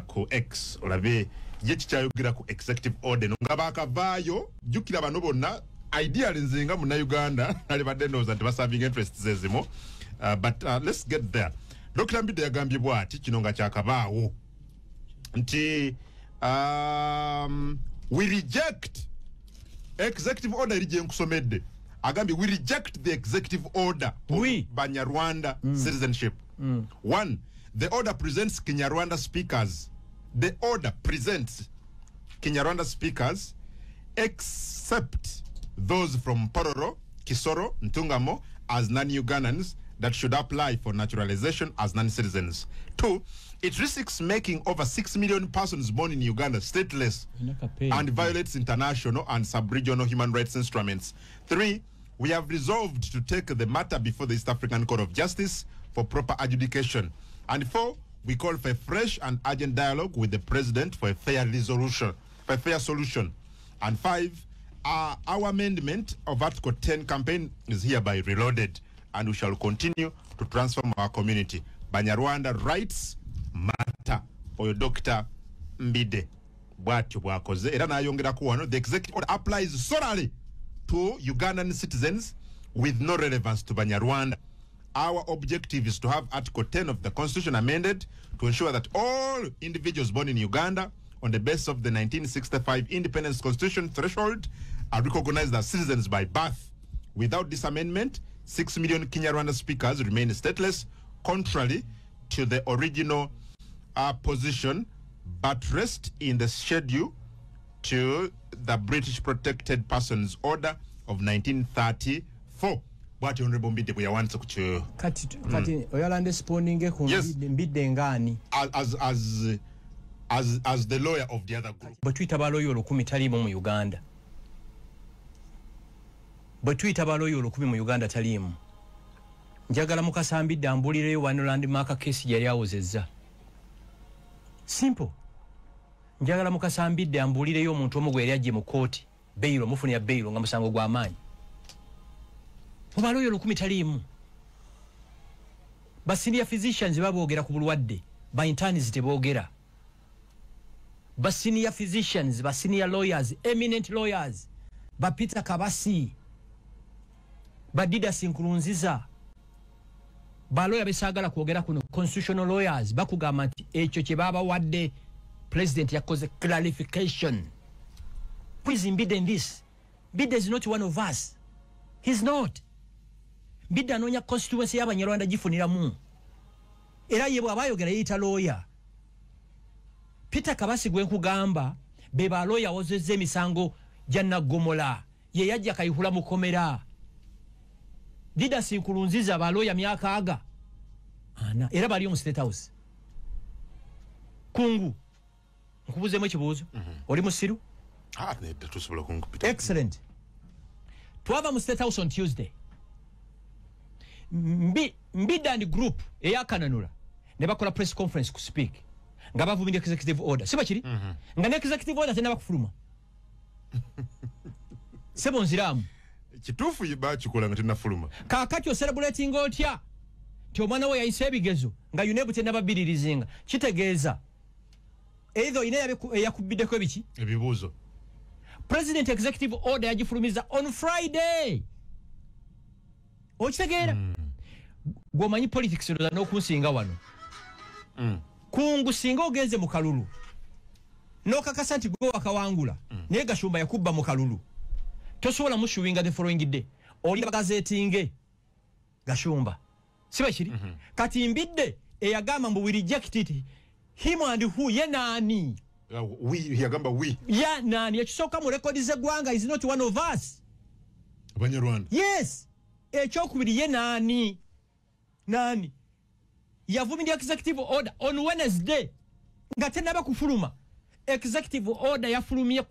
ku X olabe ye kikyayogera ku executive order nga bakavaayo jjukira bano bonna ideally nzenga mu Uganda ali badde ndowooza nti baserving interests ezimu but let's get there. Dr. Mbidde yagambye bw'ati kino nga kyakabaawo nti we reject executive order eri gyenkusomedde agambye we reject the executive order of Banyarwanda citizenship. One, the order presents Kinyarwanda speakers. The order presents Kinyarwanda speakers except those from Pororo, Kisoro, Ntungamo as non-Ugandans that should apply for naturalization as non-citizens. Two, it risks making over 6 million persons born in Uganda stateless and violates international and sub-regional human rights instruments. Three, we have resolved to take the matter before the East African Court of Justice for proper adjudication. And four, we call for a fresh and urgent dialogue with the President for a fair solution. And five, our amendment of Article 10 campaign is hereby reloaded, and we shall continue to transform our community. Banyarwanda rights matter. Oyo Dr. Mbidde bwatyo bwakoze era n'ayongerako wano the executive order applies solely to Ugandan citizens with no relevance to Banyarwanda. Our objective is to have Article 10 of the Constitution amended to ensure that all individuals born in Uganda on the basis of the 1965 Independence Constitution threshold are recognized as citizens by birth. Without this amendment, 6 million Kinyarwanda speakers remain stateless, contrary to the original position, but rest in the schedule to the British Protected Persons Order of 1934. What Honorable Mbidde bwe yawandiise ku kyo kati oyala responding ku Mbidde ngani as the lawyer of the other group. Bwe tuyita balawyer 10 taliimu mu Uganda. Bwe tuyita balawyer 10 mu Uganda taliimu. Njagala Mukasa Mbidde ambulireyo wano landmark case yali awozezza. Simple. Njagala Mukasa Mbidde ambulireyo omuntu omu gwe yali ajje mu kooti bail mufunira bail nga musango gwa maanyi. Mubaloyo 10 taliimu. Ba senior physicians baboogera ku bulwadde, ba internists teboogera. Ba senior physicians, ba senior lawyers, eminent lawyers, ba Peter Kabasi, ba Didas Nkurunziza, baloya besagala kwogera kuno constitutional lawyers bakugamba nti ekyo kye baba wadde president yakoze clarification. Who is in Biden this? Biden is not one of us. He's not. Biden anonya constituency y'Abanyarwanda gifuniramu. Era yebwe abayogera yita lawyer. Peter Kabasi gwe nkugamba be ba lawyer wozezze emisango janna gomola ye yajja kayihula mukomera. Didas Nkurunziza ba lawyer myaka aga. Ana era bali mu State House. Kungu nkubuzemu ekibuuzo. Oli musiru? Nedda tusobola kunkupita. Excellent. Twava mu State House on Tuesday. Mbidani group eyakananula ne bakola press conference ku speak nga bavumira executive order. Siba kiri? Nga ne executive order tena bakufuluma. Sebo nziramu. Kitufu yiba kikola nga tena fuluma. Kakati o celebrating otya. Ti omwana we yayise ebigezo nga yunebu tena babiririzinga. Kitegeeza. Either ine yakubiddeko ebiki? Ebibuuzo. President executive order yagifulumiza on Friday. Okitegeera? Gomanyi politics ndo n'okunsinga wano. Kungu singa ogenze mu kalulu. N'okakasa nti gwe wakawangula. Naye Gashumba yakubba mu kalulu. Tosobola mushuwinga the following day. Oli bagazetinge Gashumba. Siba kiri? Kati Mbidde eyagamba mbu we reject it. Him and who ye nani? We yagamba we. Ya nani ekisooka mu record ze gwanga is not one of us. Abanyarwanda. Yes. Ekyokubiri ye nani? Nani? Yavumira executive order on Wednesday. Nga tena bakufuluma. Executive order yafulumye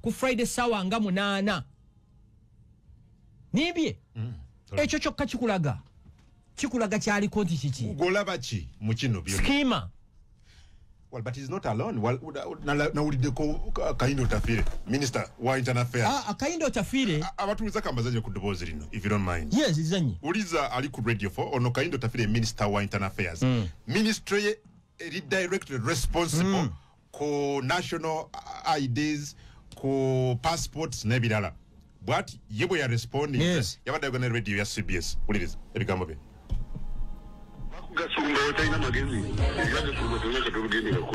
ku Friday sawa nga 8. Nibye. Ekyo kyokka kikulaga. Kikulaga kyali konti kiki. Golaba ki mu kino byonna. Schema. Well, but he's not alone. Well, na ulideko Kaindo Tafire, Minister wa Internal Affairs. Kaindo Tafire. Abatumiza kambazaje ku dobozi lino, if you don't mind. Yes, izanyi. Uliza ali ku Radio 4 ono Kaindo Tafire Minister wa Internal Affairs. Ministry redirected responsible ko national IDs, ko passports nebirala. But yebo ya responding. Yes. Yabada gonna radio ya CBS. Uliza ebigambo be. Gasumba wataina magezi yaje kugotonya katubugeni ngako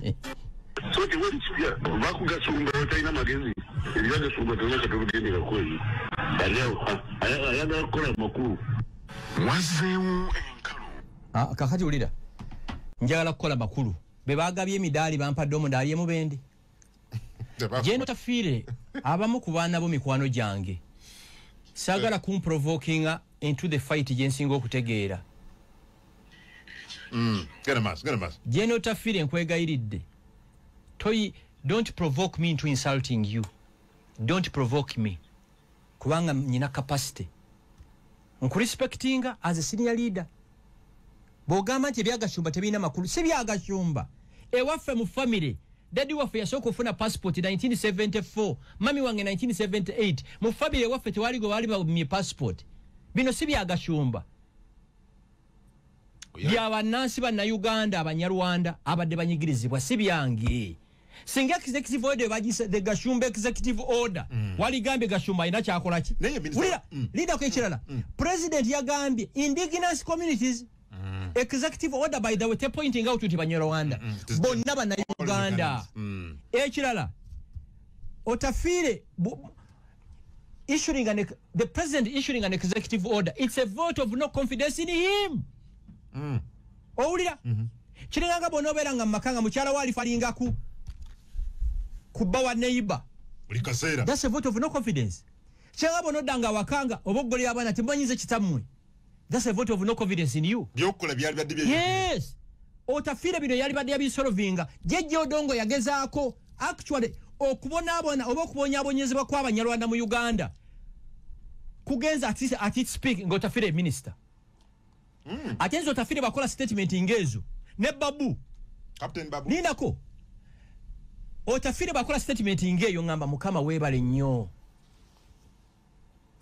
so ti wali chipia baku gasumba wataina magezi yaje kugotonya katubugeni ngako baleo ayaga kola makuru wazewu enkalo kakati ulira njagala kukola makulu be bagabye emidali bampadde omudali emubende Jeno Tafire abamu ku baana bo mikwano gyange sagala kumprovokinga into the fight jensinga okutegeera. Get a mass. Jeno Tafire nkwegayiridde. Don't provoke me into insulting you. Don't provoke me. Kubanga nina capacity. Nkurespectinga as a senior leader. Bogamba nti byagashumba tebina makulu. Si byagashumba. Ewaffe mu family. Daddy waffe yasooka ofuna passport 1974. Mami wange 1978. Mu family ewaffe tewali gwe wali ba passport. Bino si byagashumba. Byabanansi banna Uganda Abanyarwanda abadde banyigirizibwa si byange. Singa executive order bagise the Gashumba executive order waligambe Gashumba ina kyakola ki? Leader ko ekirala. President yagambye indigenous communities executive order by the way pointing out to Banyarwanda bonna banna Uganda. Ekirala Otafire the president issuing an executive order, it's a vote of no confidence in him. Owulira kiringanga bonoberanga makanga mukyala wali falinga kuba wa neighbor buli kaseera. That's a vote of no confidence. Kiringanga bonodanga wakanga obogole abana timbanyize kitamwe. That's a vote of no confidence in you. Byokola byali badde bye. Yes. Otafire bino yali badde yabisolvinga. Jeje odongo yagezaako actually okubona abona oba okubonya abonyezebwa kwa Abanyarwanda mu Uganda. Kugenza at its speak ngotafire minister. Atenzo Tafire bakola statement ingezo ne Babu Captain Babu Ninako Otafire bakola statement ingeyo ngamba mukama webale nnyo.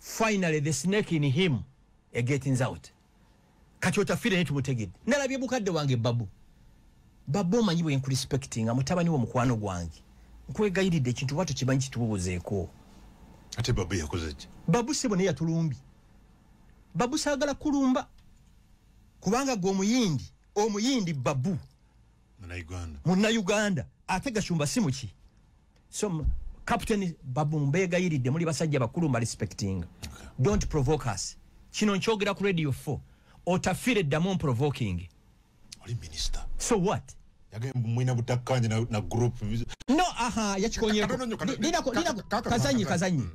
Finally the snake in him getting out. Kati Otafire netu mutegedde. Nalabye bukadde wange Babu manyi bwe nkurespectinga mutabani wo mukwano gwange. Nkwegayiridde ekintu watu kibanyi kitubuuzeeko. Ate Babu yakoze ki? Babu sebo ne yatulumbi. Babu saagala kulumba. kubanga gwe omuyindi Babu muna Uganda ate Gashumba simuki so Captain Babu Mbega yiridde muli basajja bakulu mba respecting don't provoke us kino nkyogera ku Radio 4 Otafire damo provoking oli minister so what yagembu mwina butakanye na group no yachikonye kazanyi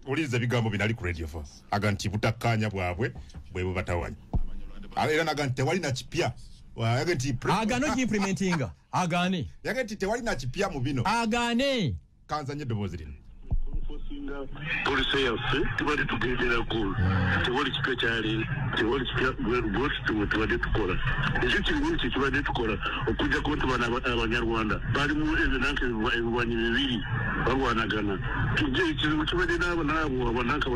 uliza bigambo binali ku Radio 4 aganti butakanya bwabwe bwebo batawanya era nagante wali na chipia aganti agano implementinga agane yaganti te wali na chipia mu bino agane kanzanye dobozi lino polisi yaffe tubadde tugenderako tewali kipya kyali tewali kipya tubadde tukola ekyo kirimu kibadde tukola okujjako nti bano abanyarwanda balimu ebinanka ebiwanyi bibiri balwanagana ekizibu kibadde naabo abananka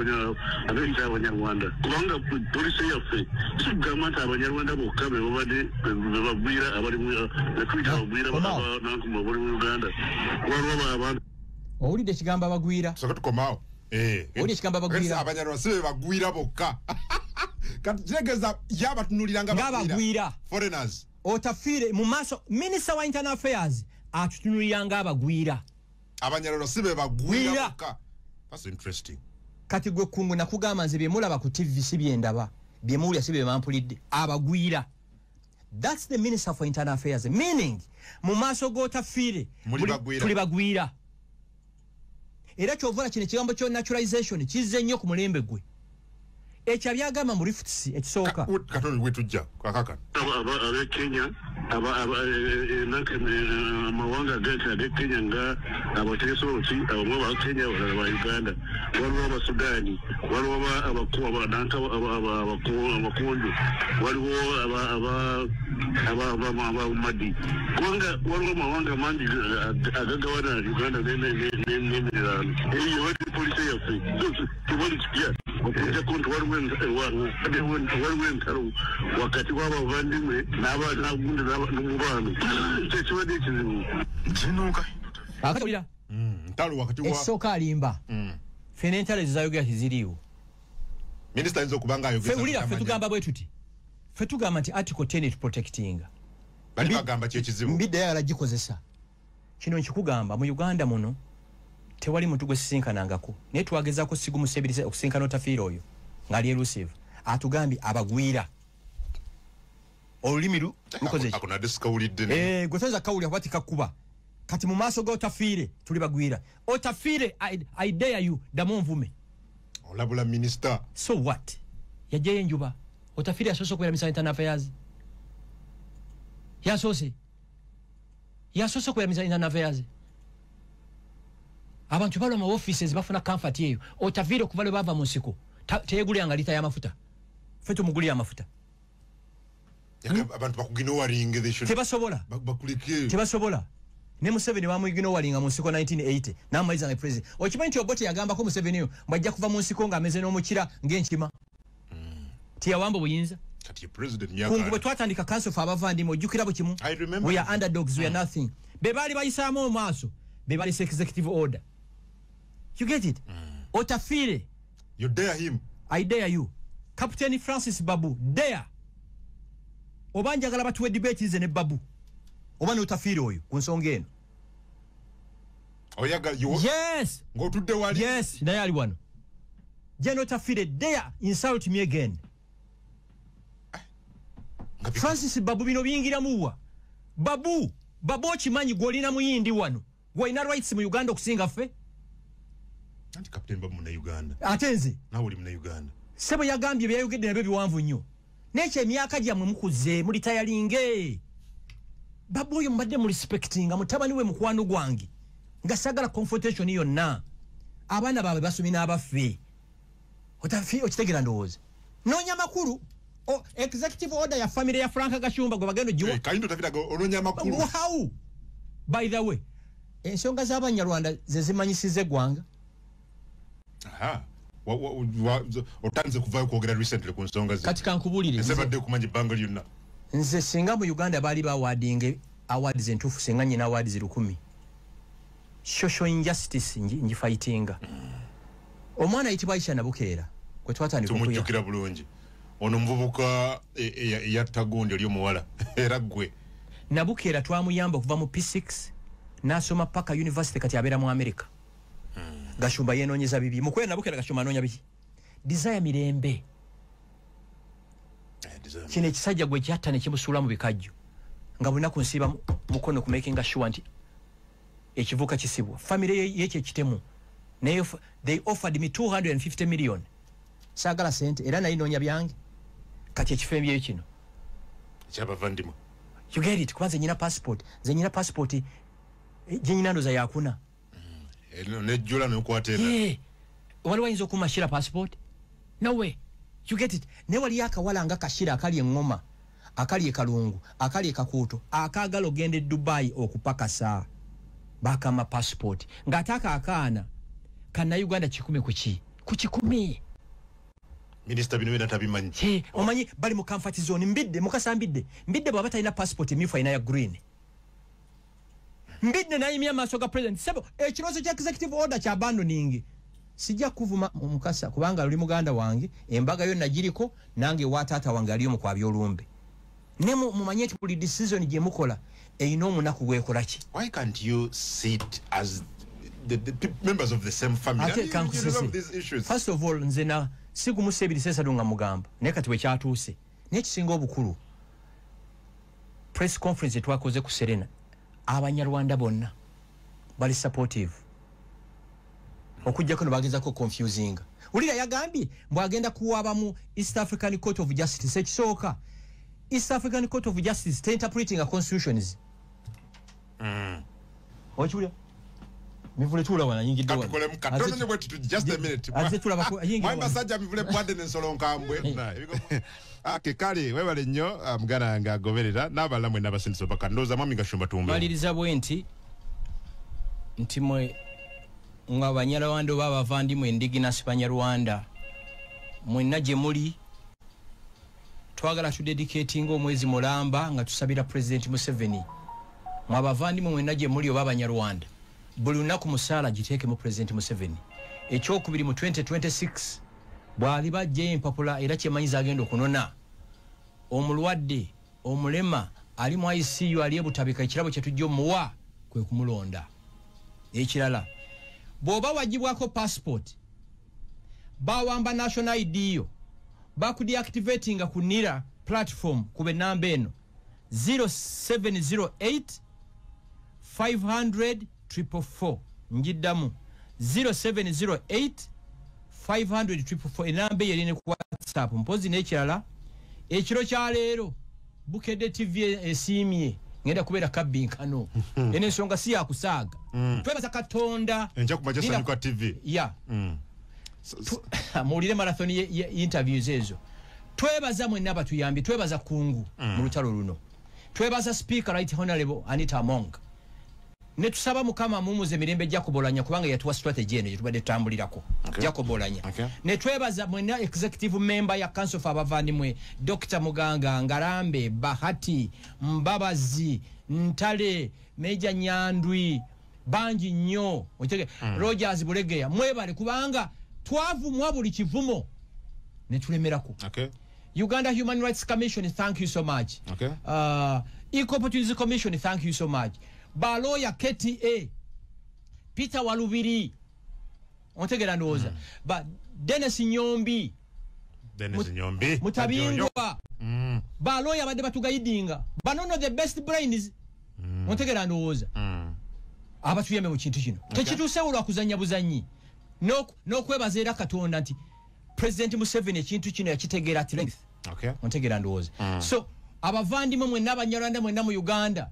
abenti abanyarwanda kubanga polisi yaffe kigamba nti abanyarwanda bokka bebabadde bebagwira abalimu betuyita abagwira abananka bali mu Uganda waliwo abantu owulidde kigamba bagwira soka tukomao owulidde kigamba bagwira abanyarwanda sibe bagwira bokka kati tegeza yabatunuliranga bagwira foreigners Otafire mu maaso minister wa internal affairs atutunuliranga abagwira abanyarwanda sibe bagwira bokka that's interesting kati gwe kungu nakugamba nze byemulaba ku TV si byendaba byemulya si bye mampulidde abagwira that's the minister for internal affairs meaning mu maaso go Otafire tuli bagwira era kyovula kino kigambo kyo naturalization kizze nnyo ku mulembe gwe ekyo byagamba mu rifts ekisooka katoni wetujja kakaka Kenya amawanga ag'e Kenya nga abategesoki abamwe ba Kenya balala ba Uganda waliwo abasudani waliwo abakonjo waliwo abamadi kubanga waliwo amawanga mangi agagawana Uganda n'emiriraano eyo wali polisi yaffe tewali kipya okujja konti waliwo entalo wakati w'abavandimwe n'agundi n'omubano kyekibadde ekizibu kinuuka akatulira ntalo wakati wa esooka alimba fene entalo zizayogera tiziriiwo minisita ayinza okubanga ayogera ffe tugamba bwe tuti ffe tugamba nti article 10 to protecting bali bagamba kyekizibu mbidde yagala gikozesa kino nkikugamba mu Uganda muno tewali muntu gwe sisinkanangako naye twagezaako sigumuseebiriza okusinkana Otafire oyo ng'ali elusive atugambye abagwira olulimi lukoze ako nadde sikawulidde gwe toyinza kawulira kuba tikakkuba kati mu maaso ga Otafire tuli bagwira Otafire I dare you ddamu nvume olabula minister so what yajjayo enjuba Otafire yasoose okubeera minister internal affairs yasoose okubeera minister internal affairs abantu balwa mu offices bafuna comfort eyo Otafire okuva lwe bava mu nsiko teyeguliranga lita y'amafuta ffe tumugulira amafuta abantu bakuginowalinga tebasobola tebasobola ne Museveni bamuginowalinga mu nsiko 1980 n'amaliza nga president okimanyi nti Obote yagambako Museveni yo mbajja kuva mu nsiko ng'ameze n'omukira ng'enkima tiyawamba buyinza kungu bwe twatandika council for abavandimwe ojjukira bukimu we are underdogs we are nothing be baali bayisaamu omaaso be baali executive order you get it Otafire you dare him I dare you Captain Francis Babu dare oba njagala batuwe debate nze ne Babu oba ne Otafire oyo ku nsonga eno yes ng'otudde wali yes naye ali wano je ne Otafire dare insult me again Francis Babu bino biyingiramuwa Babu okimanyi gw'olina muyindi wano gw'olina rights mu Uganda okusinga ffe anti Captain Babu muna Uganda ate nze nawe oli muna Uganda sebo yagambye byayogedde nabyo biwanvu nnyo n'ekyo emyaka gyammwe mukuze mulitayalinge Babu oyo mbadde mu respectinga mutabani we mukwano gwange nga sagala confrontation yonna abaana baabwe basomye n'abaffe okitegera ndowooza noonya makulu executive order ya family ya Frank Gashumba gwe bagenda ogiwa kayinto Otafire onoonya makulu how by the way ensonga z'abanyarwanda ze zimanyisiza eggwanga otanze kuvayo kwogera recently ku nsonga kati kankubulire nsebadde kumanya ebbanga lyonna nze singa mu Uganda baali bawadinga awards entuufu singa nyina awards 1000 social injustice ngifightinga omwana ayitibwa Aisha Nabukeera kwe twatandika tumujjukira bulungi ono mvubuka yattagundi oli omuwala era gwe Nabukeera twamuyamba okuva mu P6 nasoma paka university kati abeera mu America. Gashumba yenoonyeza bibi mukwera Nabukeera Gashumba anoonya biki desire mirembe kino ekisajja gwe kyatta ne kimusuula mu bikajjo nga bulina kunsiiba mukono ku making sure nti ekivuka kisibwa family yekye kitemu naye they offered me 250 million sagala sente era nayo noonya byange kati ekifembye kino kyabavandimwe you get it kwanza nyina passport zenyina passport jenyina ndoza yakuna nejjula nokwatera waliwo ayinza okumashira passport no way you get it ne wali akawala nga kashira akali engoma akali ekalungu akali ekakuuto akagalo gende Dubai okupakasa bakama passport ngataka akaana kana Uganda 10 ku 10 Minister bino bina tabimanyi omanyi bali mu comfort zone mbidde mukasambidde mbidde baba talina passport emifu ina ya green mbidde naye mya maso ga president sebo ekirozo kya executive order kya abandoning sijja kuvuma mukasa kubanga luli muganda wange embaga yo najiriko nange watata wange aliyo mu kwabyo olumbe ne mumanye ti buli decision gye mukola eino munaku gwekola ki why can't you sit as the members of the same family and you resolve these issues first of all nzena siku musebiri sesa dunga mugamba ne kati we kyatuuse ne kisinga obukulu press conference twakoze ku Serena abanyarwanda bonna bali supportive okujja kono bagezako confusing ulira yagambye mbwagenda kuwaba mu East African Court of Justice ekisooka East African Court of Justice interpreting a constitutions ochiulya mivule tula wana nyingi dola atukole mkatonye bwetu just a minute mwamba sajja mivule bwade nensolonkambwe kale webale nnyo mugana nga agoberera n'abalamwe n'abasindiso paka ndoza mwami Gashumba tumbe maliriza bwenti nti mwe ng'abanyarwanda oba abavandimwe indigenous banyarwanda mwenna gye muli twagala tudedicating omwezi mulamba nga tusabira President Museveni mwe abavandimwe mwenna gye muli oba abanyarwanda buli lunaku musaala giteeke mu President Museveni ekyokubiri mu 2026 bw'ali bajja empapula era kyemanyiza agenda okunona omulwadde omulema ali mu ICU ali ebutabika ekirabo kye tujja omuwa kwe kumulonda ekirala bw'oba wagibwako passport bawamba national ID yo bakudeactivatinga ku NIRA platform kube namba eno 0708 500 444 njiddamu 0708 500 444 enamba yerine ku WhatsApp mpozi n'ekirala ekiro kya leero Bukedde TV esimye ngenda kubeera kabinkano ene ensonga si yakusaaga twebaza Katonda enja ku majasa nyuka TV muwulire marathon interviews ezo twebaza mwenna abatuyambye twebaza kungu mu lutalo luno twebaza speaker right honorable Anita Among ne tusaba mukama mumuze mirembe jakobolanya kubanga yatuwa strategy eno yetubadde tambulirako jakobolanya ne twebaza mwenna executive member ya council of abavandimwe Dr. Muganga Ngarambe Bahati Mbabazi Ntale Meja Nyandwi banji nnyo Rogers Bulegeya mwebale kubanga twavumwa buli kivumo ne tulemerako Uganda Human Rights Commission thank you so much Equal Opportunities Commission thank you so much Baloya KTA Peter Walubiri ontegera ndoza ba Dennis Nyombi mutabingwa baloya badde batugayidinga banono the best brains ontegera ndoza abatuyeme mu kintu kino tekituuse olwa kuzanya buzanyi no kwebaza era Katonda nti President Museveni ekintu kino yakitegeera at length ontegera ndoza so abavandimwe mwe n'abanyarwanda mwe na mu Uganda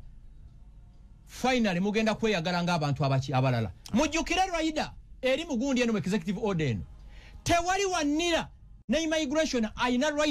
finally mugenda kweyagala nga abantu abalala mujjukire Raida eri mugundi eno executive order eno tewali wanira na immigration ayina right